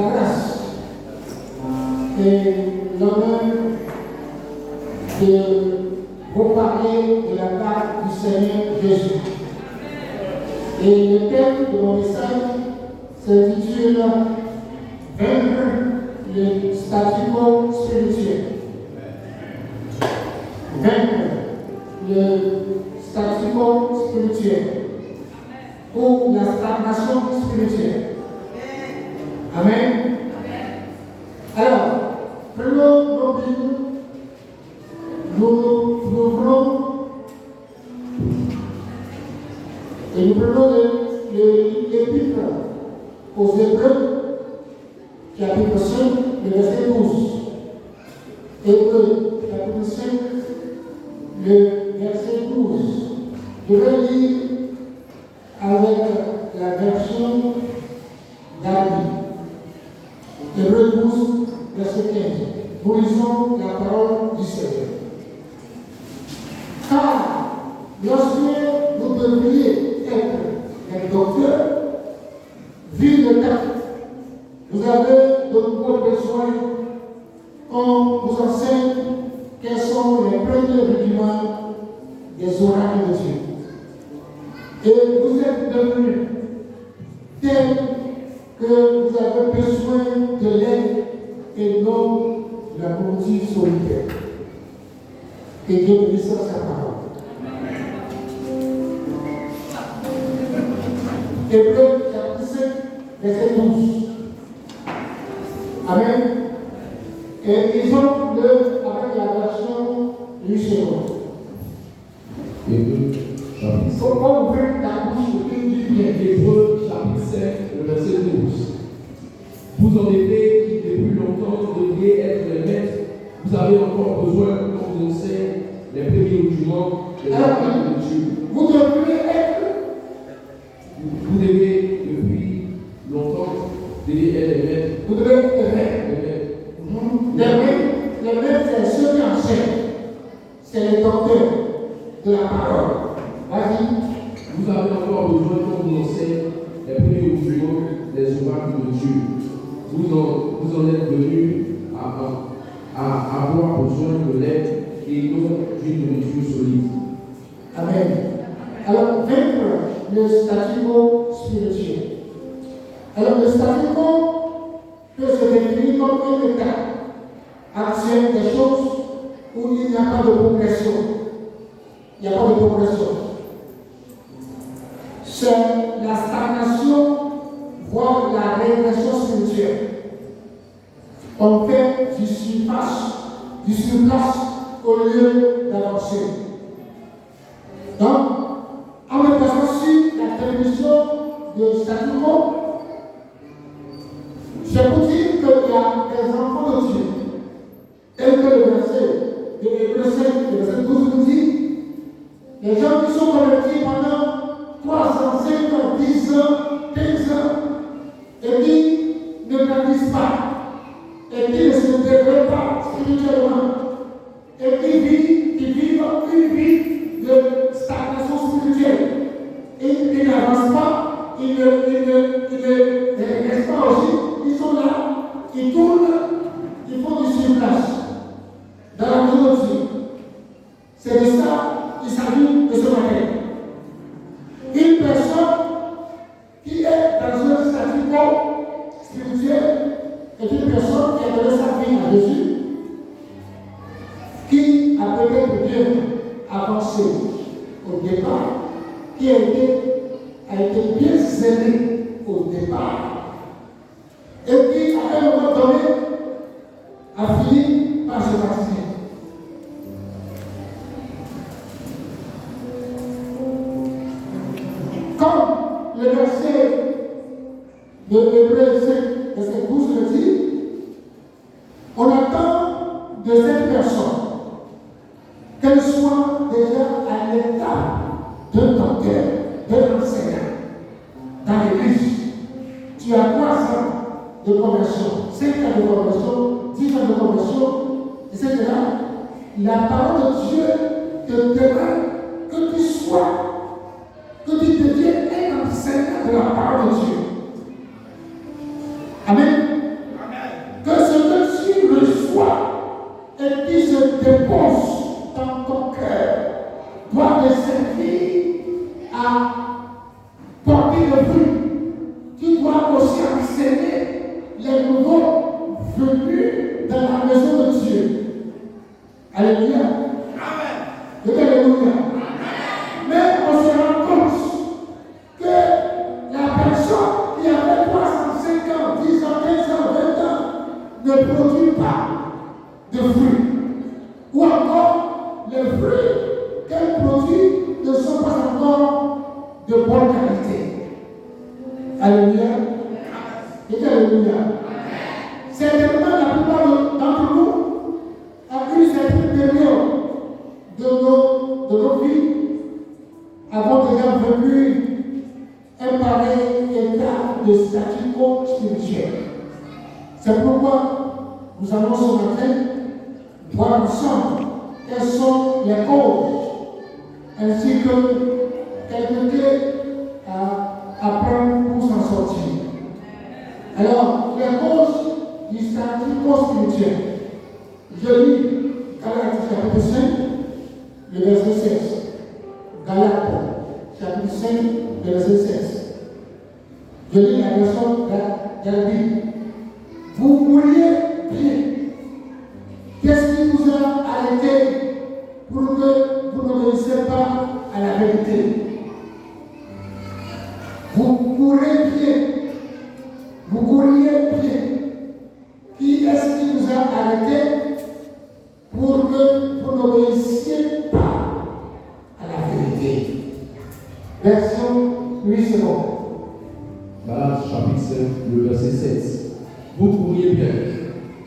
grâce et l'honneur de vous parler de la part du Seigneur Jésus. Et le thème de mon message s'intitule Vaincre le statu quo spirituel. Vaincre le statu quo spirituel ou la stagnation spirituelle. Amen. Alors, prenons nos Bibles, nous ouvrons et nous prenons l'Épître aux Hébreux, chapitre 5, le verset 12. Hébreux, chapitre 5, le verset 12. Je vais lire avec la version d'Ali. Hébreux 12, verset 15. Nous lisons la parole du Seigneur. Car lorsque vous devriez être un docteur, vu le temps, vous avez de nouveaux besoins qu'on vous enseigne quels sont les premiers rudiments des oracles de Dieu. Et vous êtes devenus tels que vous avez besoin de l'aide et non de la volonté solitaire. Que Dieu bénisse sa parole. Hébreux chapitre 5, verset 12. Amen. Et ils ont le avec la version du second. Hébreux chapitre 5. Pourquoi ouvrir ta bouche et dire bien? Hébreux chapitre 5, le verset 12. Vous en effet, qui depuis longtemps devriez être les maîtres, vous avez encore besoin qu'on vous enseigne les premiers rudiments de la parole de Dieu. Vous devriez être. Vous devez, depuis longtemps, être les maîtres. Vous devez être maîtres. Les maîtres, c'est ceux qui enseignent. C'est les docteurs de la parole. Vas-y. Vous avez encore besoin qu'on vous enseigne les premiers rudiments des oracles de Dieu. Vous en êtes venus à avoir besoin de l'aide et non d'une nourriture solide. Amen. Alors, vaincre le statu quo spirituel. Alors, le statu quo peut se définir comme un état actuel des choses où il n'y a pas de progression. Il n'y a pas de progression. C'est la stagnation, voire la régression spirituelle. On fait du surplace au lieu d'avancer. Donc, en me basant sur la définition de statu quo, je vous dire qu'il y a des enfants de Dieu. Et que le verset de Hébreux 5, le verset 12 nous dit, les gens qui sont convertis pendant 3 ans, 5 ans, 10 ans, 15 ans, et qui ne grandissent pas, et qui ne se développent pas spirituellement, et qui vivent une vie de stagnation spirituelle. Ils n'avancent pas, ils ne restent pas aussi, ils sont là, ils tournent, ils font du surplace dans la communauté. C'est de ça qu'il s'agit de ce matin. Une personne qui est dans un statu quo spirituel est une personne qui a donné sa vie à Jésus, qui a peut-être bien avancé au départ, qui a été bien zélé au départ, et qui, à un moment donné, a fini par se baptiser. Comme le verset de Hébreux 5, verset 12 le dit, on attend de cette personne qu'elle soit déjà à l'état d'un docteur, d'un enseignant dans l'église. Tu as 3 ans de conversion, 5 ans de conversion, 10 ans de conversion, etc. La parole de Dieu te demande que tu sois, que tu deviennes un enseignant de la parole de Dieu. Amen. ne produit pas de fruits. Ou encore, les fruits qu'elle produit ne sont pas encore de bonne qualité. Alléluia. Et alléluia. Certainement, la plupart d'entre nous ont eu cette période de nos vies, avons déjà vécu un pareil état de statu quo spirituel. C'est pourquoi nous allons ce matin voir ensemble quelles sont les causes, ainsi que quelques clés à prendre pour s'en sortir. Alors, les causes du statu quo spirituel. Je lis Galates chapitre 5, le verset 16. Galates chapitre 5, le verset 16. Je lis la version de la Bible. Vous mouriez bien. Qu'est-ce qui vous a arrêté pour que vous n'obéissiez pas à la vérité? Vous mourrez bien. Vous couriez bien. Qui est-ce qui vous a arrêté pour que vous n'obéissiez pas à la vérité? Version 8 secondes. Galates chapitre 5, le verset 16. Vous couriez bien.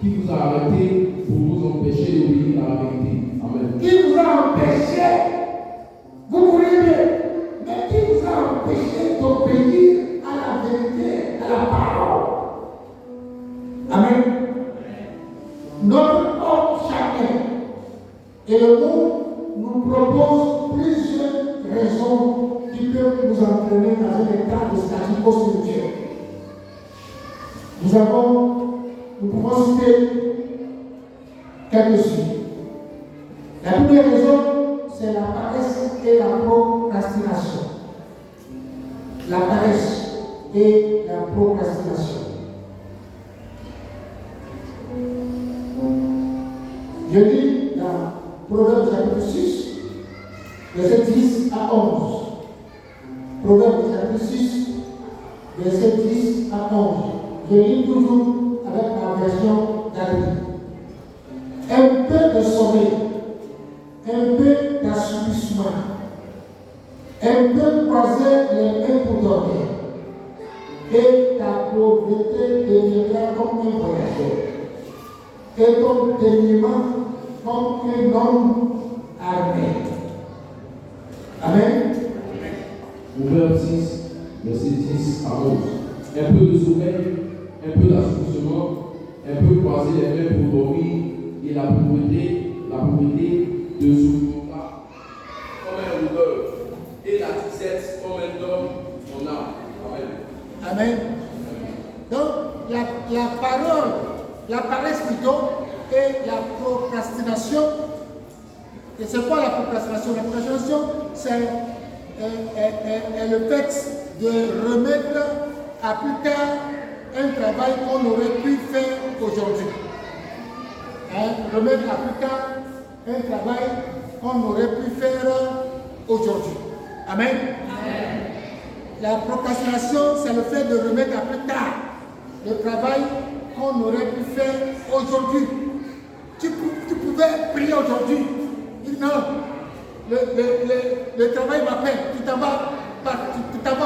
Qui vous a arrêté pour vous empêcher d'obéir à la vérité? Amen. Qui vous a empêché? Vous couriez bien. Mais qui vous a empêché d'obéir à la vérité, à la parole? Amen. Notre homme chacun. Et le monde nous propose plusieurs raisons qui peuvent nous entraîner dans un état de statu quo spirituel. Nous pouvons citer quelques-unes. La première raison, c'est la paresse et la procrastination. La paresse et la procrastination. Je lis dans Proverbe chapitre 6, verset 10 à 11. Proverbe chapitre 6, verset 10 à 11. Je lis toujours avec la version d'Arabie. Un peu de sommeil, un peu d'assoupissement, un peu croiser les mains pour dormir, et ta pauvreté deviendra comme un voyageur, et ton dénuement comme un homme armé. Amen. Proverbe 6, verset 10 à 11. Un peu de sommeil, un peu d'assoupissement, un peu croiser les mains pour dormir, et la pauvreté de souverain comme un rôdeur, et la disette comme un homme en âme. Amen. Amen. Donc, la paresse plutôt, et la procrastination. Et c'est quoi la procrastination? La procrastination, c'est le fait de remettre à plus tard un travail qu'on aurait pu faire aujourd'hui. Remettre à plus tard un travail qu'on aurait pu faire aujourd'hui. Amen. Amen. La procrastination, c'est le fait de remettre à plus tard le travail qu'on aurait pu faire aujourd'hui. Tu pouvais prier aujourd'hui. Non, le travail m'appelle. Tu t'en vas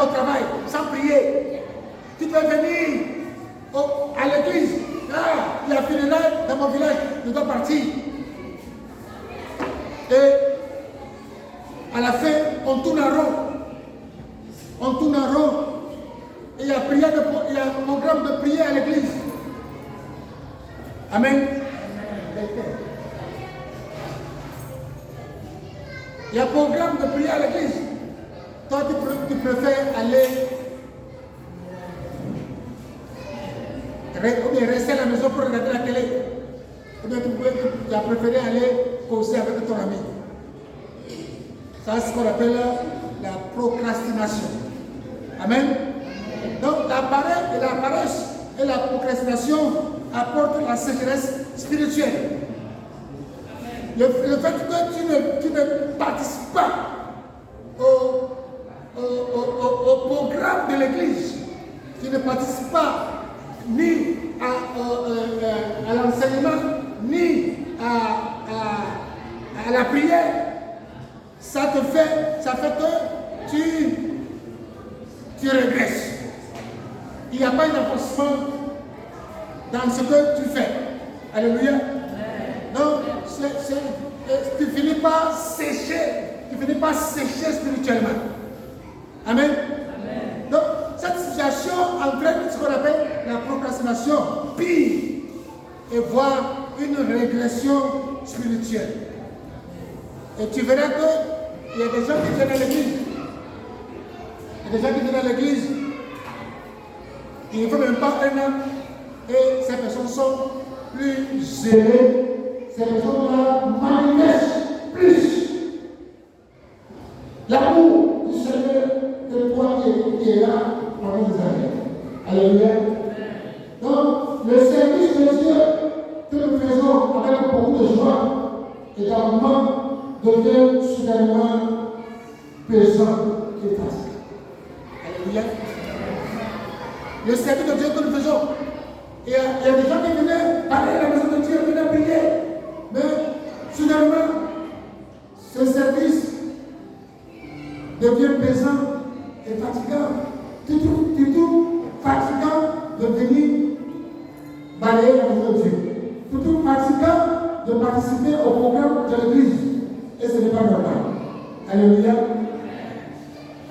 au travail sans prier. Tu peux venir à l'église. Ah, il y a funérailles dans mon village, je dois partir. Et à la fin, on tourne en rond. On tourne en rond. Et il y a un programme de prière à l'église. Amen. Il y a un programme de prière à l'église. Toi, tu préfères aller ou bien rester à la maison pour regarder la télé. Ou bien tu as préféré aller causer avec ton ami. Ça, c'est ce qu'on appelle la procrastination. Amen. Donc, la paresse et la procrastination apportent la sécheresse spirituelle. Le fait que tu ne participes pas au programme de l'église, tu ne participes pas ni à ce que tu fais. Alléluia. Donc, tu finis par sécher spirituellement. Amen. Donc, cette situation entraîne ce qu'on appelle la procrastination, pire, et voire une régression spirituelle. Et tu verras qu'il y a des gens qui viennent à l'église. Il y a des gens qui viennent à l'église. Il ne faut même pas un an. Et ces personnes sont plus zélées. Ces personnes-là manifestent plus l'amour du Seigneur que toi qui es là pendant des années. Alléluia. Donc, le service de Dieu que nous faisons avec beaucoup de joie également devient soudainement pesant et facile. Alléluia. Le service de Dieu que nous faisons, il y a des gens qui venaient parler à la maison de Dieu, venaient prier, mais soudainement, ce service devient pesant et fatigant. Tout fatigant de venir balayer la maison de Dieu. Tout fatigant de participer au programme de l'église. Et ce n'est pas normal. Alléluia.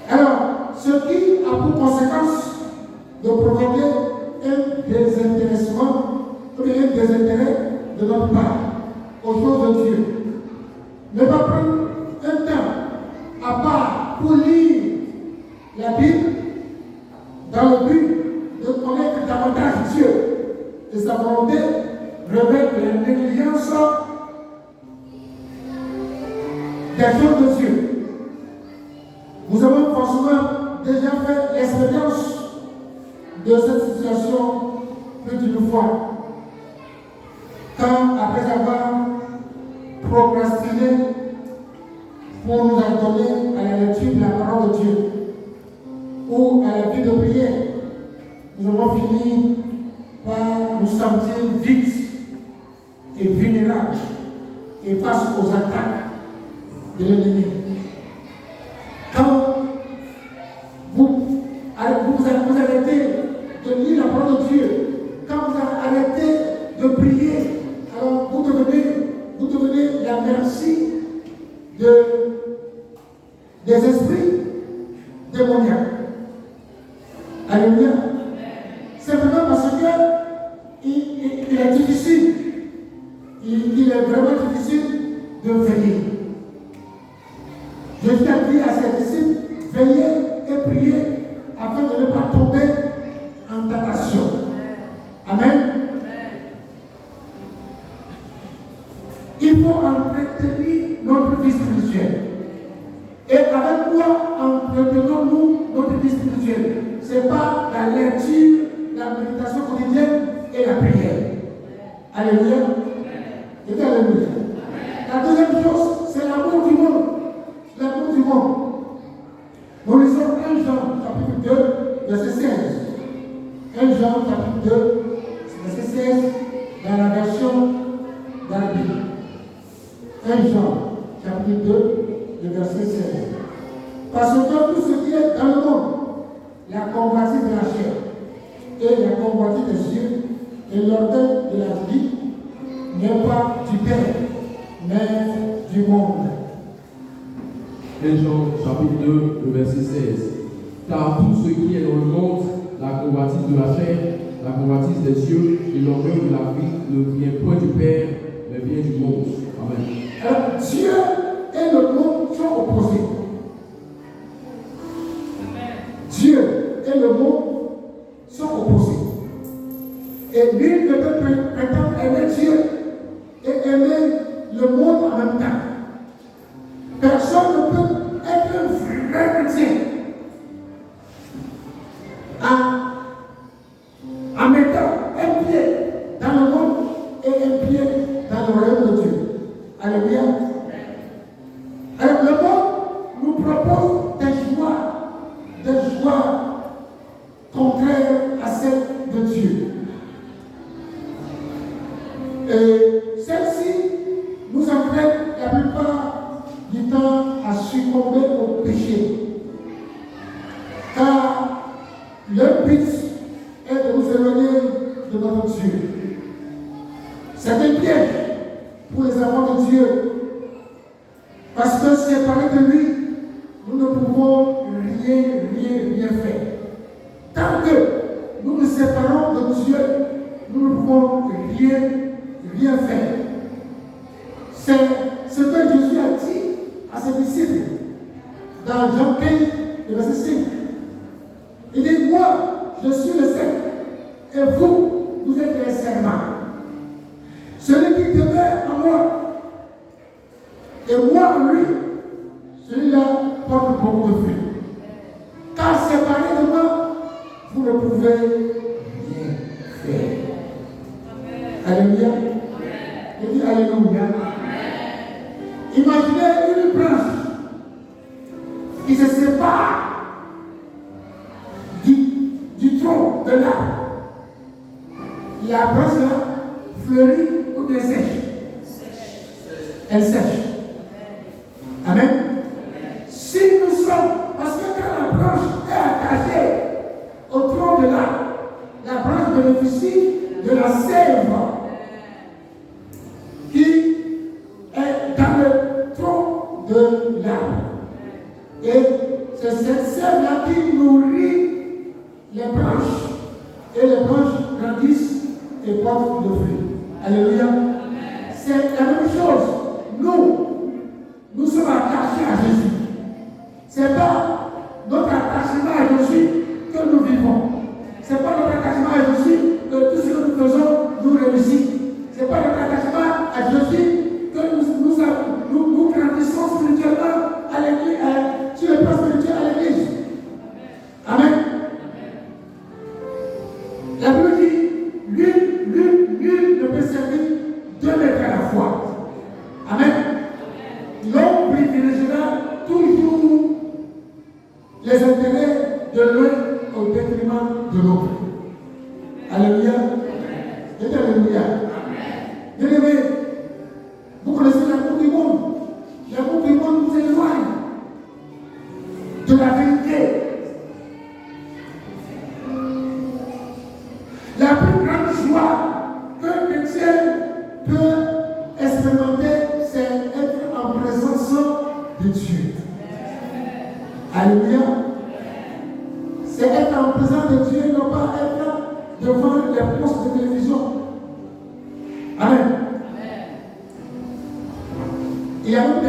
Alors, ce qui a pour conséquence de provoquer un désintéressement ou un désintérêt de notre part aux choses de Dieu. Ne pas prendre un temps à part pour lire la Bible dans le but de connaître davantage Dieu et sa volonté révèle la négligence des choses de Dieu. Nous avons forcément déjà fait l'expérience de cette situation plus d'une fois. Quand, après avoir procrastiné pour nous adonner à la lecture de la parole de Dieu ou à la vie de prière, nous avons fini par nous sentir vides et vulnérables et face aux attaques de l'ennemi. Quand vous arrêtez de lire la parole de Dieu, quand vous arrêtez de prier, alors vous devenez la merci des esprits démoniaques. Alléluia. Simplement parce que il est difficile, il est vraiment difficile de veiller. Jésus a dit à ses disciples, veillez et priez afin de ne pas tomber en tentation. Amen. Il faut entretenir notre vie spirituelle. Et avec quoi entretenons-nous notre vie spirituelle? Ce n'est pas la lecture, la méditation quotidienne et la prière. Alléluia. Et alléluia. La deuxième chose, c'est l'amour du monde. L'amour du monde. Nous lisons 1 Jean chapitre 2, verset 16. 1 Jean chapitre 2, verset 16, dans la version dans la Bible. 1 Jean chapitre 2, le verset 16. Parce que tout ce qui est dans le monde, la convoitise de la chair et la convoitise des yeux et l'orgueil de la vie n'est pas du Père, mais du monde. 1 Jean chapitre 2, le verset 16. Car tout ce qui est dans le monde, la convoitise de la chair, la convoitise des yeux et l'orgueil de la vie ne vient point du Père, mais vient du monde. Amen. Alors, Dieu et le monde sont opposés. Dieu et le monde sont opposés. Et nul ne peut prétendre aimer Dieu et aimer le monde en même temps. Personne ne peut être un vrai chrétien en mettant un pied dans le monde et un pied dans le royaume de Dieu. Alléluia. Alors le monde nous propose des joies contraires à celles de Dieu. Et celles-ci nous entraînent la plupart du temps à succomber au péché. Car le but est de nous éloigner de notre Dieu. C'est un piège pour les enfants de Dieu. Parce que séparés de lui, nous ne pouvons rien faire. Tant que nous nous séparons de Dieu, nous ne pouvons rien faire. C'est ce que Jésus a dit à ses disciples dans Jean 15, verset 5. Il dit, moi, je suis le Seigneur, et vous êtes les serments. Celui qui demeure en moi, et moi en lui, celui-là porte beaucoup de fruits. Car séparé de moi, vous ne pouvez rien faire. Alléluia. Je dis Alléluia. Imaginez une branche qui se sépare du tronc de l'arbre. La branche là fleurit ou bien sèche. Elle sèche. Amen. Si nous sommes, parce que quand la branche est attachée au tronc de l'arbre, la branche bénéficie de la sève qui est dans le tronc de l'arbre. Et c'est cette sève-là qui nourrit les branches. Et les branches grandissent et portent le fruit. Alléluia. C'est la même chose. Nous sommes attachés à Jésus. Ce n'est pas notre attachement à Jésus que nous vivons. Ce n'est pas notre attachement à Jésus que tout ce que nous faisons nous réussit. Ce n'est pas notre attachement à Jésus que nous grandissons spirituellement à l'église, sur le plan spirituel à l'église. Amen. La Bible dit, nul ne peut servir deux maîtres à la fois. Amen. L'homme privilégiera toujours les intérêts de l'un au détriment de l'autre. Alléluia. Et alléluia. Bien-aimés, vous connaissez l'amour du monde. L'amour du monde nous éloigne de la vérité. La plus grande joie qu'un chrétien peut expérimenter, c'est être en présence de Dieu. Alléluia. C'est être en présence de Dieu, non pas être devant les postes de télévision. Amen. Il y a même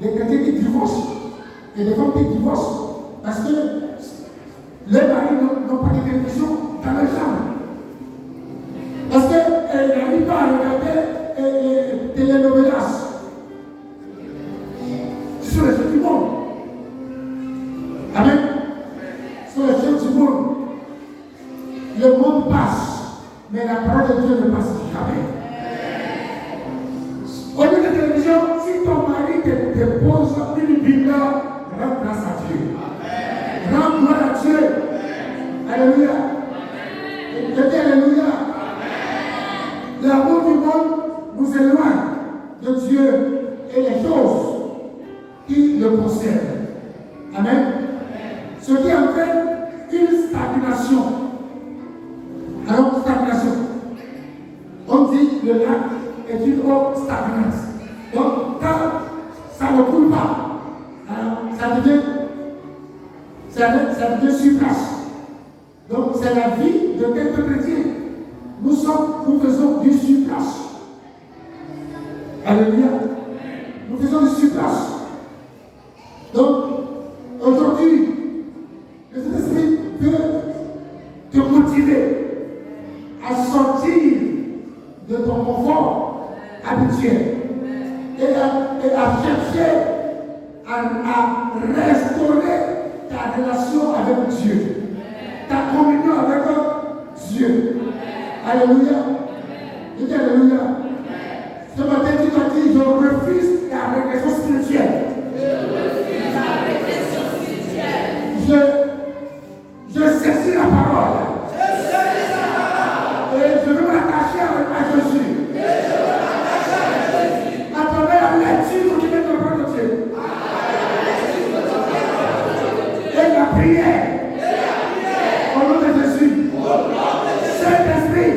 des chrétiens qui divorcent et des femmes qui divorcent parce que les maris n'ont pas de télévision dans leur chambre. Parce qu'elle n'arrive pas à regarder les telenovelas. Ce sont les choses du monde. Amen. Ce sont les choses du monde. Le monde passe, mais la parole de Dieu ne passe jamais. Au lieu de télévision, si ton mari te dépose une Bible, rends grâce à Dieu. Rends gloire à Dieu. Alléluia. Je dis Alléluia. L'amour du monde nous éloigne de Dieu et les choses qui le concernent. Amen. Ce qui entraîne une stagnation. Alors, stagnation. On dit le lac est une eau stagnante. Donc, quand ça ne coule pas, alors ça devient sur place. Donc, c'est la vie de quelques chrétiens. Nous faisons du surplace. Alléluia. Nous faisons du surplace. Donc, aujourd'hui, le Saint-Esprit peut te motiver à sortir de ton confort habituel et à chercher à restaurer ta relation avec Dieu, ta communion avec Dieu. Alléluia. Je dis Alléluia. Ce matin, tu dois dire, je refuse la régression spirituelle. Je saisis la parole. Et je veux m'attacher à Jésus. À travers la lecture qui vient de la parole de Dieu. Et la prière. Au nom de Jésus. Saint-Esprit.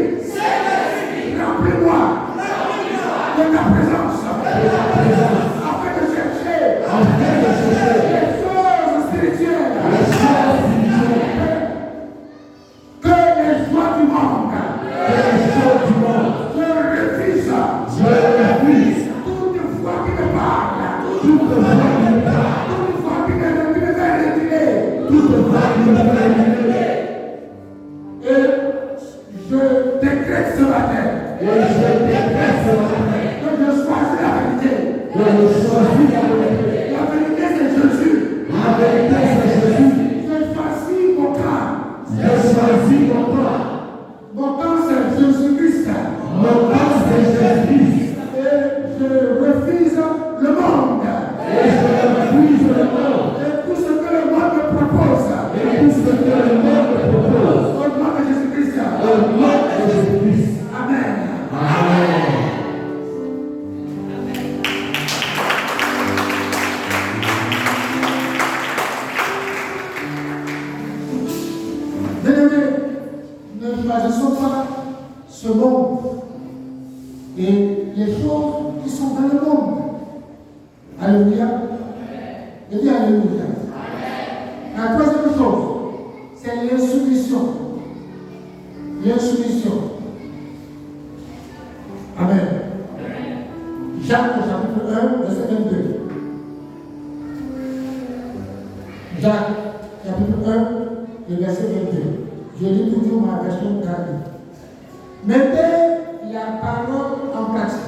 décrète ce matin. Et je décrète ce matin. Que je choisis la vérité. Que je choisis la vérité. La vérité c'est Jésus. La vérité c'est Jésus. Je choisis mon camp. Je choisis mon camp. Mon camp c'est Jésus-Christ. Mon camp c'est Jésus-Christ. Et je refuse le monde. Et je refuse le monde. Et tout ce que le monde me propose. Et tout ce que le monde me propose. Au nom de Jésus-Christ. Au nom de Jésus-Christ. Amen. Amen. Bien-aimés, ne choisissons pas ce monde et les choses qui sont dans le monde. Alléluia. Et dis Alléluia. La troisième chose, c'est l'insoumission. L'insoumission. Amen. Jacques chapitre 1, verset 22. Jacques chapitre 1, le verset 22. Je lis toujours ma version traduite. Mettez la parole en pratique.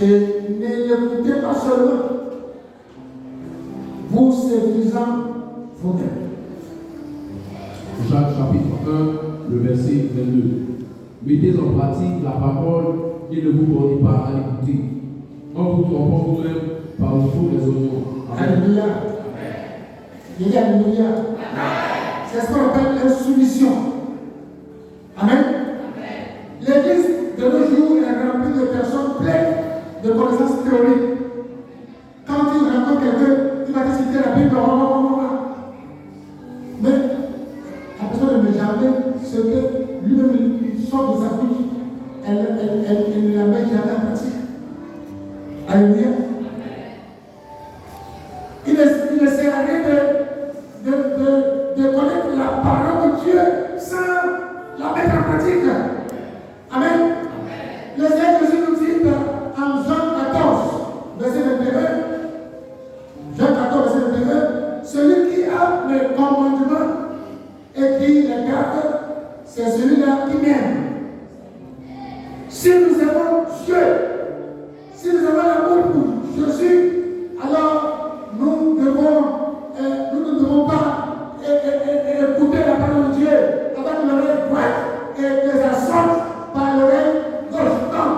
Et ne l'écoutez pas seulement, vous séduisant vous-même. Jacques chapitre 1, le verset 22. Mettez en pratique la parole et ne vous bornez pas à l'écouter, en vous trompant vous-même par le faux raisonnement. Alléluia. Il dit Alléluia. C'est ce qu'on appelle l'insoumission. Amen. L'église de nos jours est remplie de personnes pleines de connaissances théoriques. Quand il rencontre quelqu'un, il va te citer la Bible. Mais la personne ne met jamais ce que lui-même il sort de sa bouche. Elle ne la met jamais en pratique. Alléluia. Il ne sert à rien de connaître la parole de Dieu sans la mettre en pratique. Amen. Le Seigneur Jésus nous dit en Jean 14, verset 21, Jean 14, verset 21, celui qui a les commandements et qui les garde, c'est celui-là qui m'aime. Si nous aimons Dieu, si nous avons l'amour pour Jésus, alors nous ne devons pas écouter la parole de Dieu avec l'oreille droite et que ça sorte par l'oreille gauche. Non.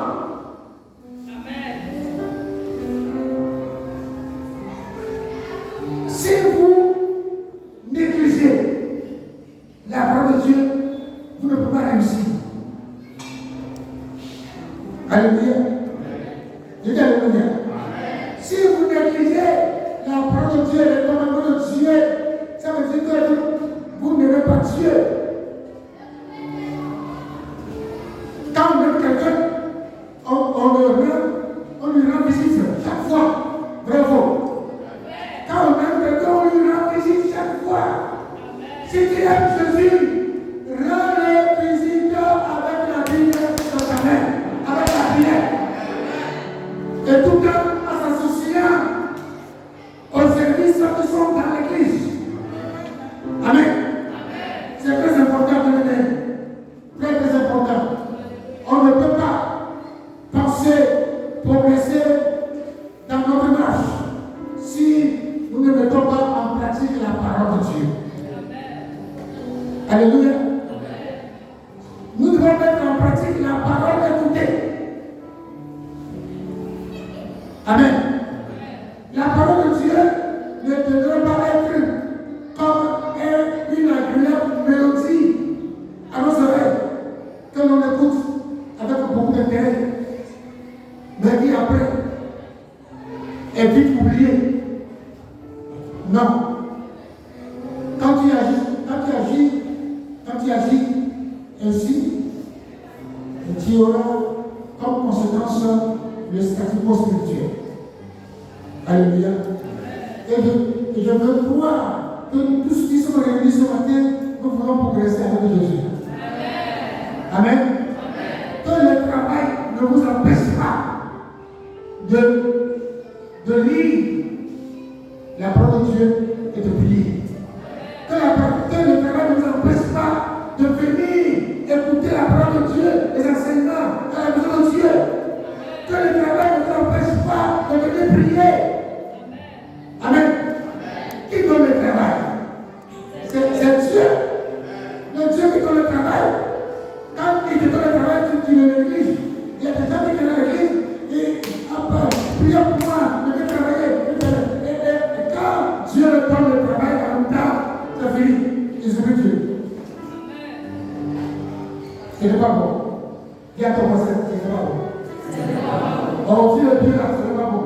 Si vous négligez la parole de Dieu, vous ne pouvez pas réussir. Alléluia. Je dis Alléluia. Si vous négligez la parole de Dieu, les commandements de Dieu, ça veut dire que vous n'aimez pas Dieu. Quand on aime quelqu'un, on lui rend visite chaque fois. Bravo. Quand on aime quelqu'un, on lui rend visite chaque fois. Si tu aimes Jésus, rends-le visite avec la Bible dans ta main, avec la prière. Et tout en s'associant aux services qui sont dans l'église. Amen. C'est très important de mener. Très très important. On ne peut pas penser, progresser dans notre marche si nous ne mettons pas en pratique la parole de Dieu. Alléluia. Nous devons mettre en pratique la parole écoutée. Amen. La parole de Dieu ne devrait pas être comme une agréable mélodie à nos oreilles que l'on écoute avec beaucoup d'intérêt, mais qui après est vite oubliée. Non. Quand tu agis ainsi, tu auras comme conséquence le statu quo spirituel. Alléluia. Et je veux croire que nous tous qui sommes réunis ce matin, nous voulons progresser avec Jésus. Amen. Que le travail ne vous empêche pas de lire la parole de Dieu et de prier. Que le travail ne vous empêche pas de venir écouter la qui ne néglige. Il y a des gens qui viennent à l'église et après, priez pour moi, je vais travailler. Et quand Dieu leur donne le travail en même temps, c'est fini. Ils oublient Dieu. Ce n'est pas bon. Dis à ton voisin, ce n'est pas bon. Oh, Dieu est Dieu là, ce n'est pas bon.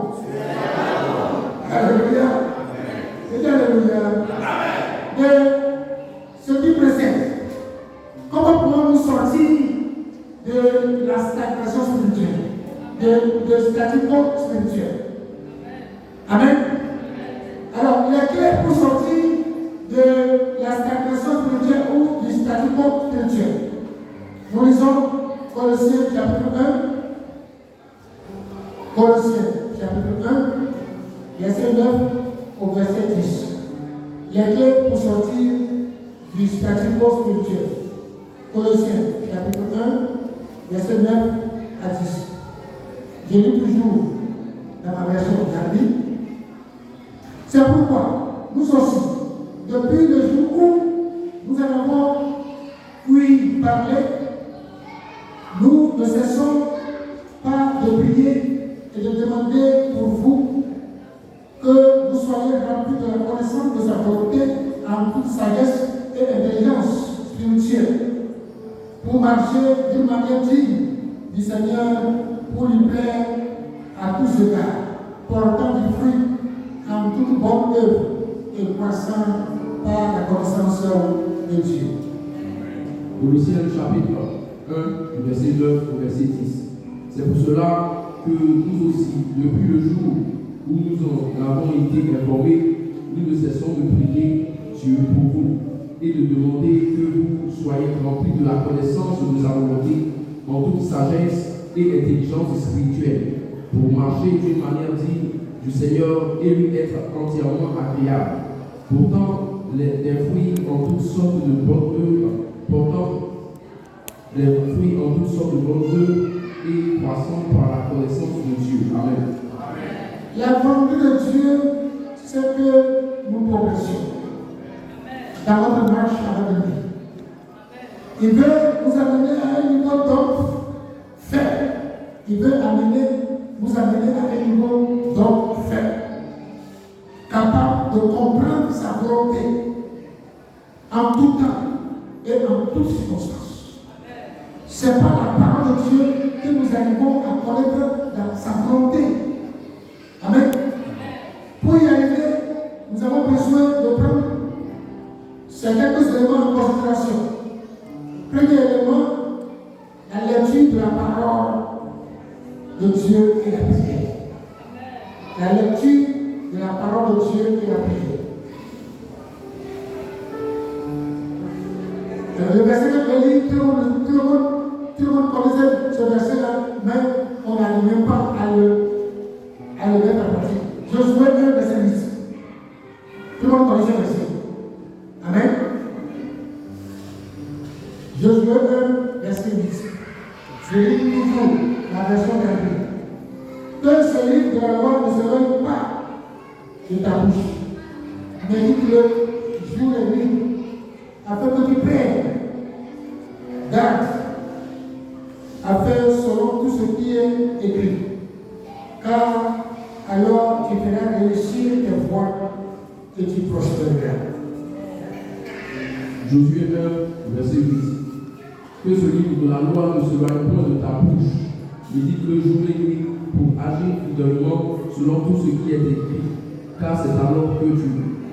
Alléluia. C'est alléluia. Mais ce qui précède, comment pouvons-nous sortir de la stagnation spirituelle, de statu quo spirituel? Amen. Alors, les clés pour sortir de la stagnation spirituelle ou du statu quo spirituel. Nous lisons Colossiens chapitre 1. Colossiens chapitre 1, verset 9 au verset 10. Les clés pour sortir du statu quo spirituel. Colossiens chapitre 1, verset 9 à 10. Je lis toujours dans ma version Darby. C'est pourquoi nous aussi, depuis le jour où nous en avons pu parler, nous ne cessons pas de prier et de demander pour vous que vous soyez remplis de la connaissance de sa volonté en toute sagesse et intelligence spirituelle, pour marcher d'une manière digne du Seigneur, pour lui plaire à tous égards, portant du fruit en toute bonne œuvre et croissant par la connaissance de Dieu. Colossiens chapitre 1, verset 9 au verset 10. C'est pour cela que nous aussi, depuis le jour où nous en avons été informés, nous ne cessons de prier Dieu pour vous et de demander que vous soyez remplis de la connaissance de sa volonté en toute sagesse et intelligence spirituelle, pour marcher d'une manière digne du Seigneur et lui être entièrement agréable, portant des fruits en toutes sortes de bonnes œuvres, portant les fruits en toutes sortes de bonnes œuvres et croissant par la connaissance de Dieu. Amen. La volonté de Dieu, c'est que nous progressions dans notre marche avec lui. Il veut nous amener à un niveau d'homme fait. Il veut nous amener à un niveau d'homme fait, capable de comprendre sa volonté en tout temps et en toutes circonstances. Ce n'est pas la parole de Dieu que nous arrivons à connaître dans sa volonté. Amen. Pour y arriver, nous avons besoin de prendre quelques éléments en considération. Premier élément, la lecture de la parole de Dieu et la prière. La lecture de la parole de Dieu et la prière. Le verset que je lis, tout le monde connaissait ce verset-là, mais on n'arrive même pas à le mettre en pratique. Josué 1, verset 10. Tout le monde connaissait le verset. Amen. Josué 1, verset 10. Je lis toujours la version d'Arby. Que ce livre de la loi ne se révèle pas de ta bouche. Médite-le jour et nuit, afin que tu prennes garde à faire selon tout ce qui est écrit. Car alors tu feras réussir tes voies et tu prospéreras. Josué 1, verset 8. Que ce livre de la loi ne se éloigne point de ta bouche. Médite-le jour et nuit pour agir fidèlement selon tout ce qui est écrit. Car c'est alors que tu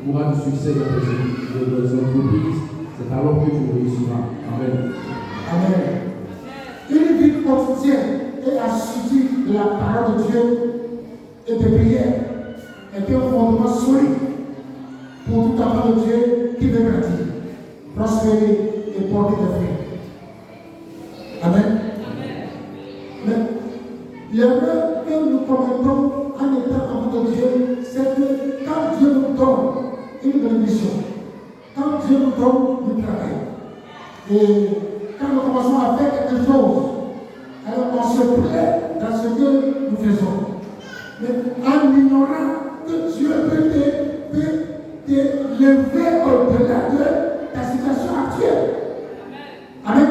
auras du succès dans tes entreprises. C'est alors que tu réussiras. Amen. Amen. Une vie quotidienne et assidue de la parole de Dieu et de prière est un fondement solide pour tout enfant de Dieu qui veut grandir, prospérer et porter des fruits. Amen. Mais l'erreur que nous commettons en étant enfant de Dieu, c'est que quand Dieu nous donne une bénédiction, quand Dieu nous donne du travail, et quand nous commençons à faire quelque chose, alors on se plaît dans ce que nous faisons. Mais en ignorant que Dieu peut t'élever au-delà de ta situation actuelle. Amen.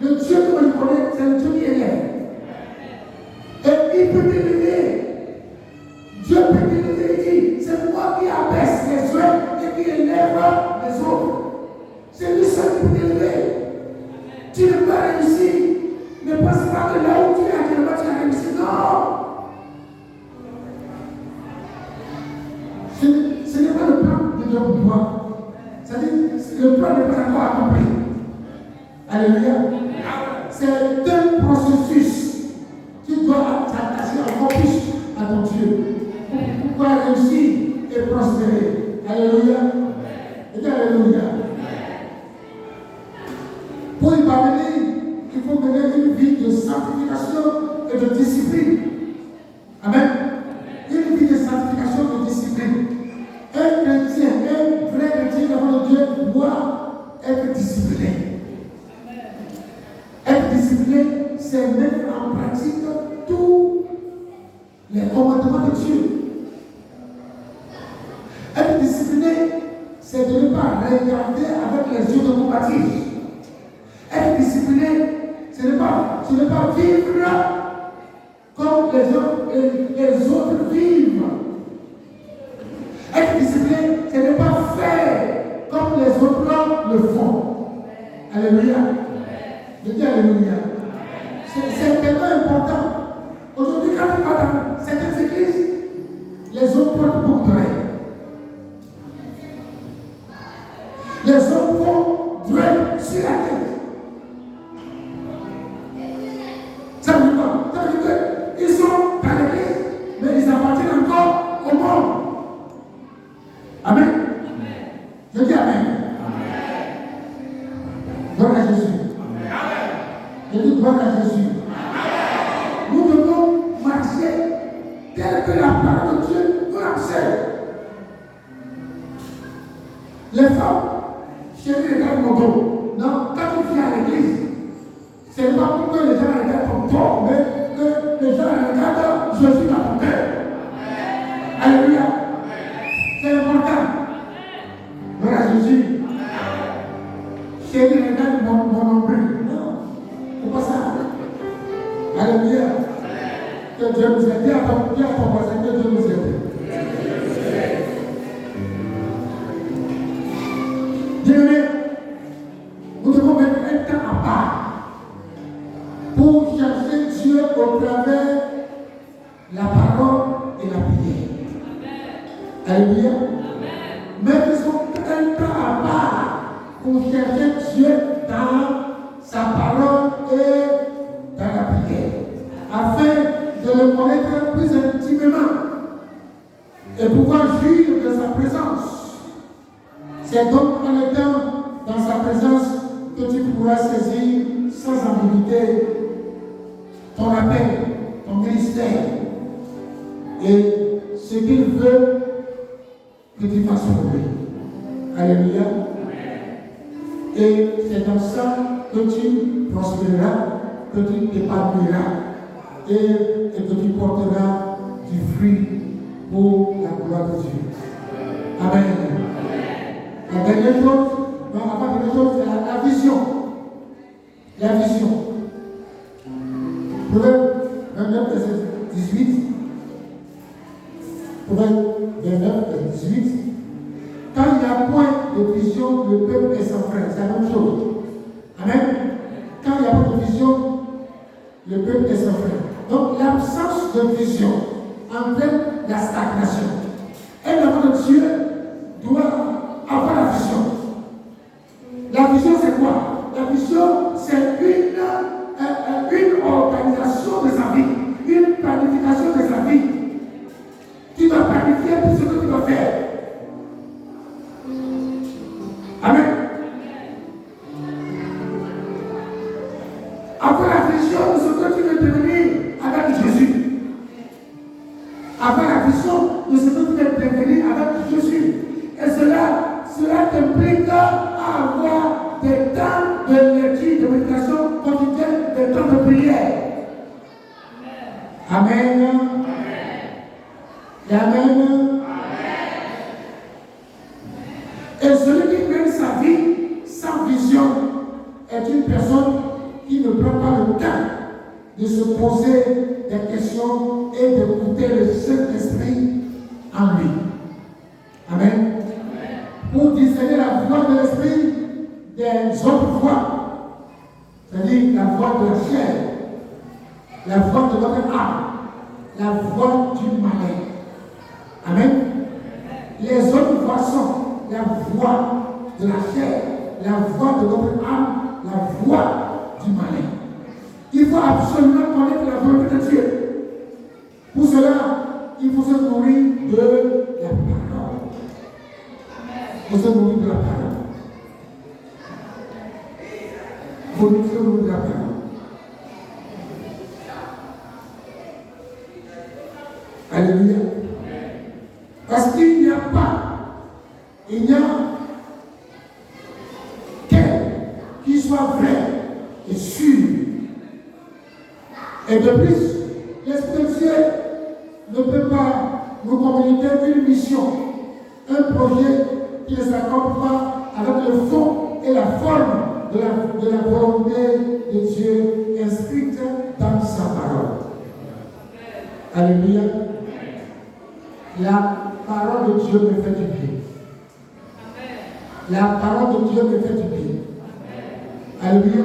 Le Dieu que que je connais, c'est le Dieu qui élève. Et il peut t'élever. Dieu peut t'élever. Il dit, c'est moi qui abaisse les uns et qui élève les autres. C'est lui seul qui peut t'élever. Tu ne peux pas réussir. Ne pense pas que là où tu es actuellement, tu as réussi. Non. Ce n'est pas le plan de Dieu pour toi. C'est-à-dire, le plan n'est pas encore accompli. Alléluia. C'est un processus. Tu dois t'attacher encore plus à ton Dieu pour pouvoir réussir et prospérer. Alléluia. Et bien, alléluia. Pour y parvenir, il faut mener une vie de sanctification et de discipline. Amen. Une vie de sanctification et de discipline. Un chrétien, un vrai chrétien devant le Dieu doit être discipliné. Être discipliné, c'est mettre en pratique tous les commandements de Dieu. Être discipliné, c'est de ne pas regarder avec les yeux de compatissement. Être discipliné, ce n'est pas vivre comme les autres vivent. Être discipliné, ce n'est pas faire comme les autres le font. Alléluia. Je dis alléluia. C'est tellement important. Aujourd'hui, quand tu vas dans certaines églises, les hommes portent beaucoup d'oreilles. Les hommes font droit sur la tête. Ça veut dire quoi? Ça veut dire qu'ils sont dans l'église, mais ils appartiennent encore au monde. Amen. Je dis amen. Gloire à Jésus. Je dis gloire à Jésus. Nous devons marcher tel que la parole de Dieu nous l'enseigne. Les femmes, chérie, regarde mon dos. Non, quand tu viens à l'église, ce n'est pas pour que les gens regardent ton corps, mais que les gens regardent Jésus dans ton cœur. Alléluia. C'est important. Gloire à Jésus. Chérie, regarde mon nombril. Non, c'est pas ça. Alléluia. Que Dieu nous aide. Dis à ton voisin que Dieu nous aide. Bien-aimés, nous devons mettre un temps à part pour chercher Dieu au travers la parole et la prière. Alléluia. Mettre un temps à part pour chercher Dieu dans sa parole et dans la prière, afin de le connaître plus intimement et pouvoir jouir de sa présence. C'est donc en étant dans sa présence que tu pourras saisir sans ambiguïté ton appel, ton ministère et ce qu'il veut que tu fasses pour lui. Alléluia. Et c'est dans ça que tu prospéreras, que tu t'épanouiras et que tu porteras du fruit pour la gloire de Dieu. Amen. La dernière chose, c'est la vision. La vision. Proverbe 29, verset 18. Proverbe 29, verset 18. Quand il n'y a point de vision, le peuple est sans frein. C'est la même chose. Amen. Quand il n'y a pas de vision, le peuple est sans frein. Donc l'absence de vision entraîne la stagnation. Un enfant de Dieu doit avoir la vision. La vision, c'est quoi? La vision, c'est une organisation de sa vie, une planification de sa vie. Tu dois planifier tout ce que tu dois faire. Amen. Avoir la vision de ce que tu veux devenir avec Jésus. Avoir la vision de ce que tu veux devenir avec Jésus. Et cela t'implique à avoir des temps de lecture, de méditation quotidienne, des temps de prière. Amen. Et amen. Et celui qui mène sa vie sans vision est une personne qui ne prend pas le temps de se poser des questions et d'écouter le Saint-Esprit en lui. Amen. Pour discerner la voix de l'Esprit des autres voix, c'est-à-dire la voix de la chair, la voix de notre âme, la voix du malin. Amen. Les autres voix sont la voix de la chair, la voix de notre âme, la voix du malin. Il faut absolument connaître la volonté de Dieu. Pour cela, il faut se nourrir de la parole. Il faut se nourrir de la parole. Il faut se nourrir de la parole. Alléluia. Parce qu'il n'y a qu'elle qui soit vrai et sûr. Et de plus, l'Esprit de Dieu ne peut pas nous communiquer une mission, un projet qui ne s'accorde pas avec le fond et la forme de la volonté de Dieu inscrite dans sa parole. Alléluia. La parole de Dieu me fait du bien. La parole de Dieu me fait du bien. Alléluia.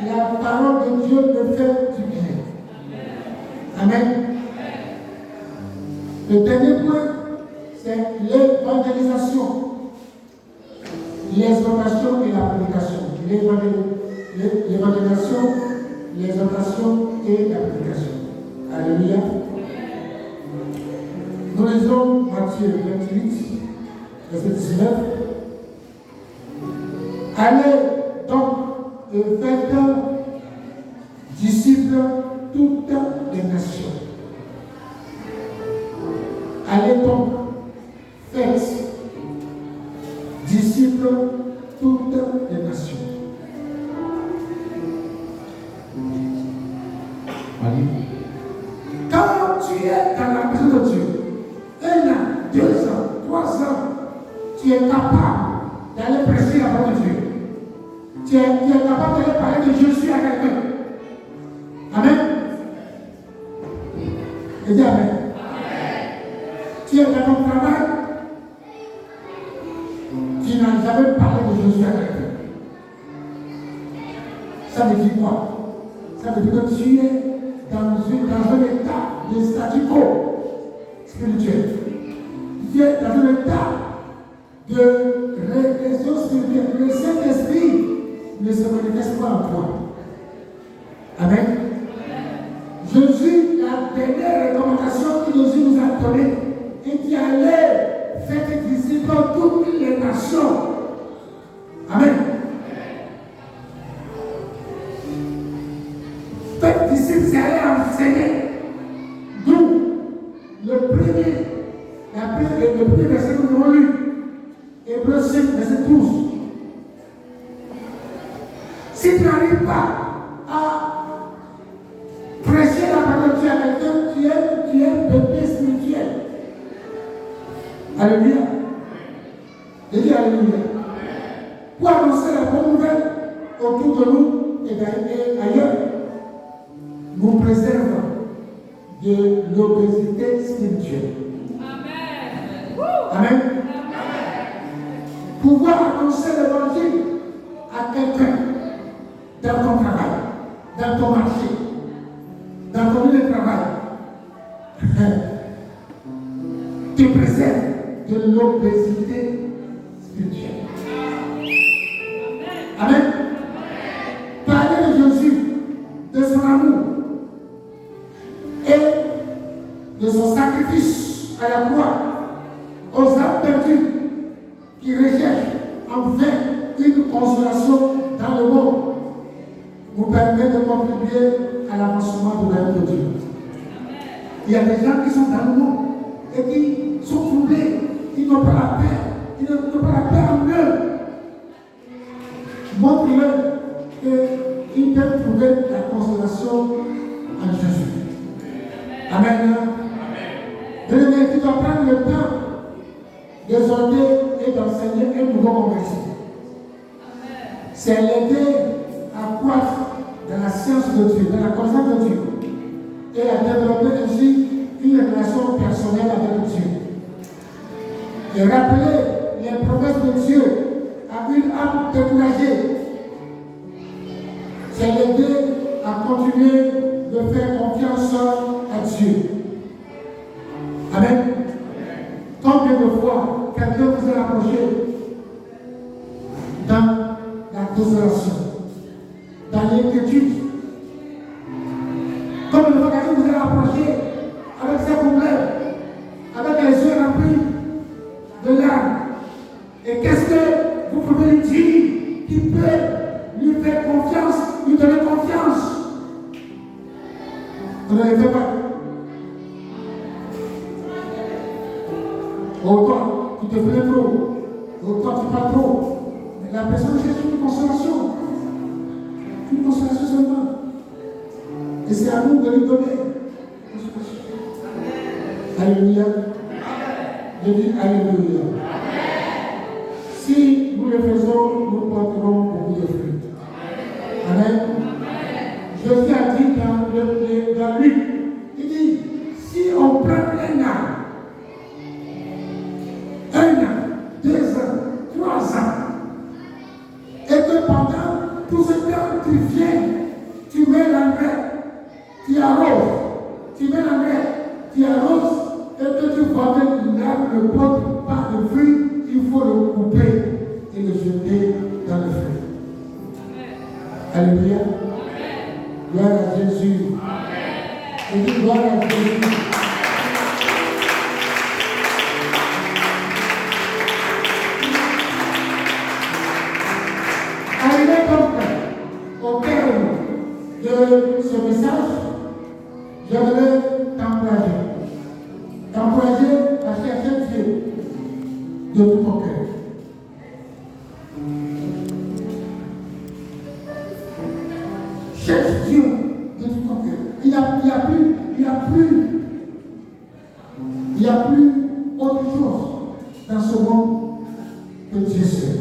La parole de Dieu me fait du bien. Amen. Le dernier point, c'est l'évangélisation, l'exhortation et la prédication. L'évangélisation, l'exhortation et la prédication. Alléluia. Nous lisons Matthieu 28, verset 19. Allez donc et faites disciples toutes les nations. Allez donc, faites disciples toutes les nations. Quand tu es dans la maison de Dieu, 1 an, 2 ans, 3 ans, tu es capable d'aller prêcher la parole de Dieu. Tu es capable d'aller parler de Jésus à quelqu'un. Amen. Et dis Amen. Amen. Tu es dans ton travail, tu n'as jamais parlé de Jésus à quelqu'un. Ça veut dire quoi? Ça veut dire que tu es dans un état de statu quo spirituel. Tu es dans un état de régression spirituelle. Le Saint-Esprit ne se manifeste pas en toi. Amen. Jésus, la dernière recommandation que Jésus nous a donnée, est d'y aller faire des disciples dans toutes les nations. Amen. Faites disciples, c'est aller enseigner. D'où le premier verset que nous avons lu, Hébreux 5, verset 12. Si tu n'arrives pas à prêcher la parole de Dieu à quelqu'un, tu es un bébé spirituel. Alléluia. Je dis Alléluia. Pour annoncer la bonne nouvelle autour de nous et ailleurs, nous préserve de l'obésité spirituelle. Amen. Amen. Pouvoir annoncer l'évangile à quelqu'un dans ton travail, dans ton marché, dans ton lieu de travail, te préserve de l'obésité spirituelle. Amen. Parler de Jésus, de son amour et de son sacrifice à la croix aux âmes perdues qui recherchent enfin une consolation dans le monde nous permet de contribuer à l'avancement de l'œuvre de Dieu. Il y a des gens qui sont dans le monde et qui sont troublés, qui n'ont pas la paix, qui n'ont pas la paix en eux. Montre-leur qu'ils peuvent trouver la consolation en Jésus. Amen. Bien-aimé, tu dois prendre le temps d'exhorter et d'enseigner un nouveau converti. C'est l'aider à croître dans la science connaissance de Dieu, dans la connaissance de Dieu, et à développer ainsi une relation personnelle avec Dieu. Et rappeler les promesses de Dieu à une âme découragée, c'est l'aider à continuer de faire confiance à Dieu. Amen. Combien de fois quelqu'un vous a approché dans la désolation, dans l'inquiétude? Combien de fois quelqu'un vous a approché avec ses problèmes, avec les yeux remplis de larmes? Et qu'est-ce que vous pouvez lui dire qui peut lui faire confiance, lui donner confiance? Vous ne le faites pas. Oh, toi, tu te plais trop. Oh, toi, tu parles trop. Mais la personne cherche une consolation. Une consolation seulement. Et c'est à nous de lui donner. Alléluia. Je dis Alléluia. Si nous le faisons, nous porterons beaucoup de fruits. Amen. Jésus a dit dans Luc, il dit, si on prend un an, 2 ans, 3 ans, et que pendant tout ce temps tu viens, tu mets l'engrais, tu arroses, tu mets l'engrais, tu arroses, et que tu vois que l'arbre ne porte pas de fruits, il faut le couper et le jeter dans le feu. Alléluia. Gloire à Jésus. Et dis gloire à Jésus. Arrivé donc au terme de ce message, j'aimerais t'encourager à chercher Dieu de tout ton cœur. Cherche Dieu de tout ton cœur. Il n'y a plus autre chose dans ce monde que Dieu seul.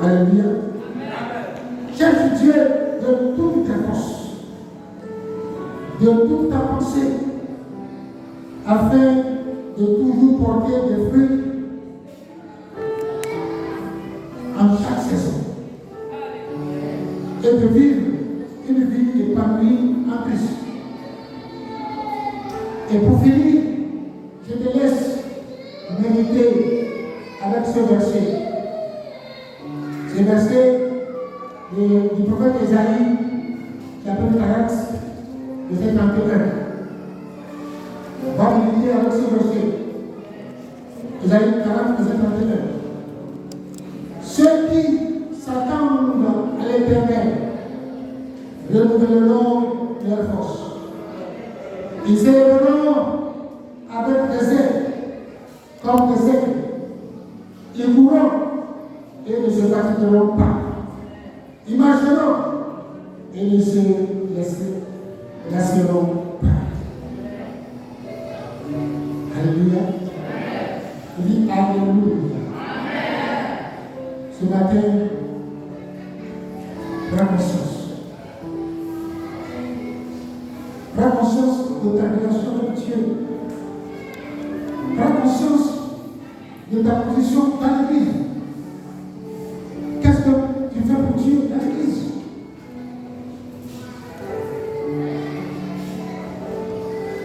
Alléluia. Cherche Dieu de toute ta force, de toute ta pensée, afin de toujours porter des fruits en chaque saison et de vivre une vie épanouie en Christ. Et pour finir, je te laisse méditer avec ce verset. C'est le verset du prophète Isaïe, chapitre 40, verset 31. On va méditer avec ce verset. Isaïe 40, verset 31. Ceux qui s'attendent à l'Éternel renouvelleront leur force. Ils s'élèveront avec des ailes, comme des aigles. Ils courront et ne se fatigueront pas. Ils marcheront et ne se lasseront pas. Alléluia. Il dit Alléluia. Ce matin, prends conscience. Prends conscience de ta relation avec Dieu. Prends conscience de ta position dans l'Église. Qu'est-ce que tu fais pour Dieu dans l'Église?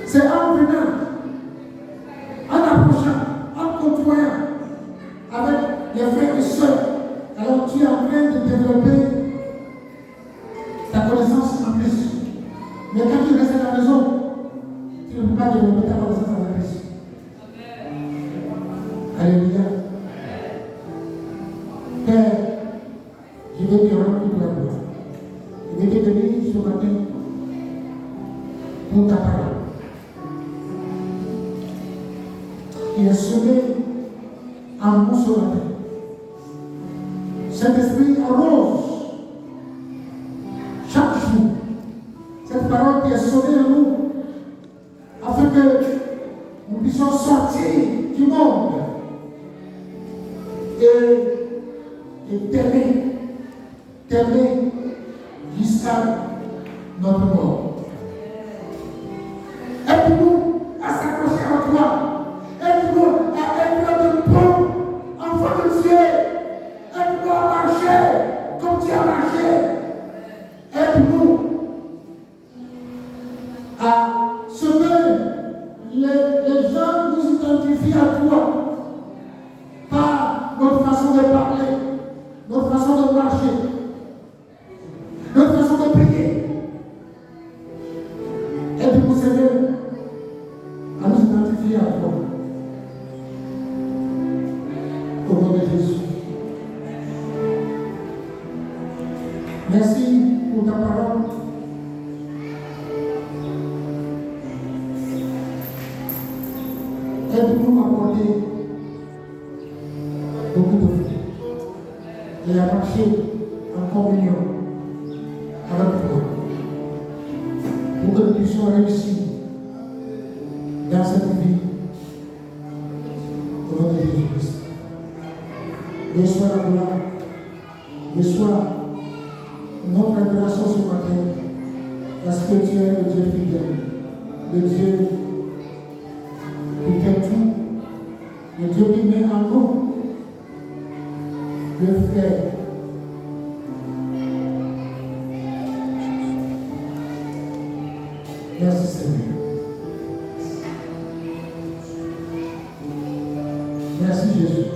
C'est en venant, en approchant, en côtoyant avec les frères et sœurs. Alors tu es en train de développer ta connaissance en Christ. Mais quand tu restes à la maison, tu ne peux pas développer ta connaissance en Christ. Alléluia. Père, je vais te rendre toute la gloire. Je vais te bénir ce matin pour ta parole. Qui est semé en nous ce matin. Saint-Esprit arrose chaque jour cette parole qui est semée en nous, afin que nous puissions sortir du monde et t'aimer jusqu'à notre mort. Aide-nous à s'accrocher à toi. Aide-nous à être de bons enfants de Dieu. Aide-nous à marcher comme tu as marché. Aide-nous à ce que les gens nous identifient à toi par notre façon de parler, notre façon de marcher, notre façon de prier. Aide-nous, Seigneur, à nous identifier à toi. Au nom de Jésus. Merci pour ta parole. Aide-nous à porter beaucoup de fruits et à marcher en communion avec toi pour que nous puissions réussir dans cette vie au nom de Jésus-Christ. Reçois la gloire, reçois notre adoration ce matin parce que tu es le Dieu fidèle, le Dieu qui fait tout, le Dieu qui met en nous le faire. Merci Seigneur. Merci Jésus.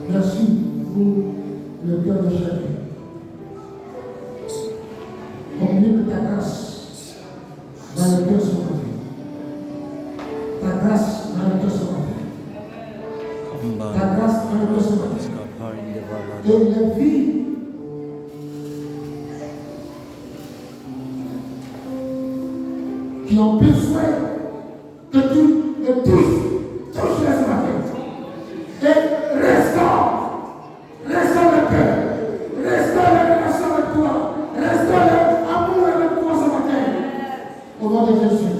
Merci pour le cœur de chacun. Communique ta grâce dans le cœur ce matin. Ta grâce dans le cœur ce matin. Ta grâce dans le cœur ce matin. Et les vies qui ont besoin que tu les touches ce matin. Et restaure le cœur, restaure la relation avec toi, restaure l'amour avec toi ce matin. Au nom de Jésus.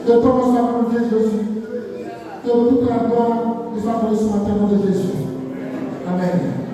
Que ton nom soit glorifié, Jésus. Que toute la gloire soit donnée ce matin au nom de Jésus. Amen.